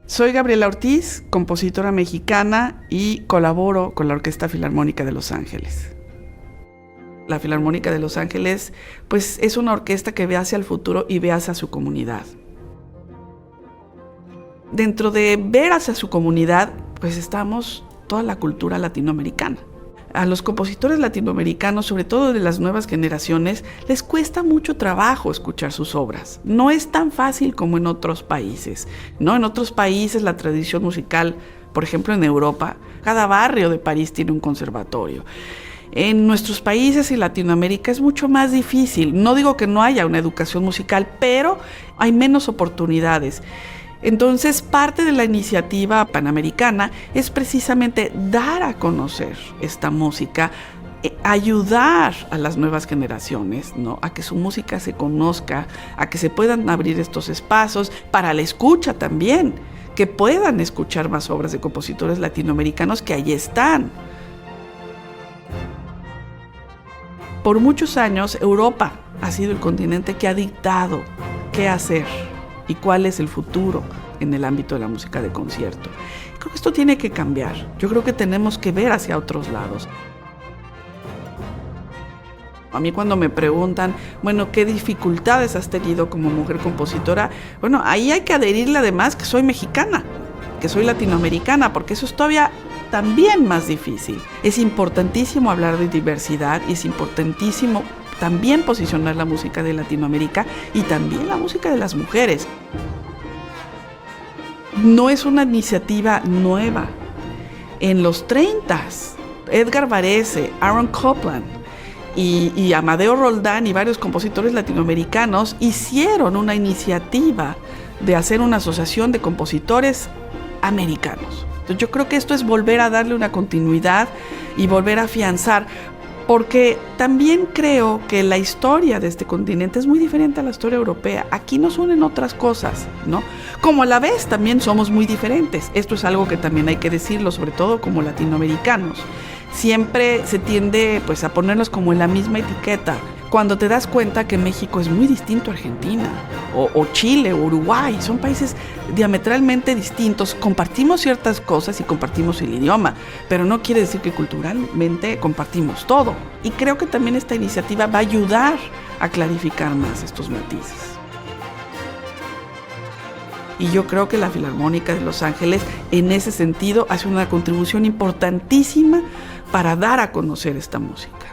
Soy Gabriela Ortiz, compositora mexicana y colaboro con la Orquesta Filarmónica de Los Ángeles. La Filarmónica de Los Ángeles, pues, es una orquesta que ve hacia el futuro y ve hacia su comunidad. Dentro de ver hacia su comunidad, pues estamos toda la cultura latinoamericana. A los compositores latinoamericanos, sobre todo de las nuevas generaciones, les cuesta mucho trabajo escuchar sus obras. No es tan fácil como en otros países, ¿no? En otros países la tradición musical, por ejemplo en Europa, cada barrio de París tiene un conservatorio. En nuestros países y Latinoamérica es mucho más difícil. No digo que no haya una educación musical, pero hay menos oportunidades. Entonces, parte de la iniciativa panamericana es precisamente dar a conocer esta música, ayudar a las nuevas generaciones, ¿no? A que su música se conozca, a que se puedan abrir estos espacios para la escucha también, que puedan escuchar más obras de compositores latinoamericanos que allí están. Por muchos años, Europa ha sido el continente que ha dictado qué hacer y cuál es el futuro en el ámbito de la música de concierto. Creo que esto tiene que cambiar. Yo creo que tenemos que ver hacia otros lados. A mí cuando me preguntan, bueno, ¿qué dificultades has tenido como mujer compositora? Bueno, ahí hay que adherirle además que soy mexicana, que soy latinoamericana, porque eso es todavía también más difícil. Es importantísimo hablar de diversidad y es importantísimo también posicionar la música de Latinoamérica y también la música de las mujeres. No es una iniciativa nueva. En los 30s, Edgar Varese, Aaron Copland y Amadeo Roldán y varios compositores latinoamericanos hicieron una iniciativa de hacer una asociación de compositores americanos. Entonces yo creo que esto es volver a darle una continuidad y volver a afianzar, porque también creo que la historia de este continente es muy diferente a la historia europea. Aquí nos unen otras cosas, ¿no? Como a la vez también somos muy diferentes. Esto es algo que también hay que decirlo, sobre todo como latinoamericanos. Siempre se tiende, pues, a ponernos como en la misma etiqueta, cuando te das cuenta que México es muy distinto a Argentina, o Chile, o Uruguay. Son países diametralmente distintos. Compartimos ciertas cosas y compartimos el idioma, pero no quiere decir que culturalmente compartimos todo. Y creo que también esta iniciativa va a ayudar a clarificar más estos matices. Y yo creo que la Filarmónica de Los Ángeles, en ese sentido, hace una contribución importantísima para dar a conocer esta música.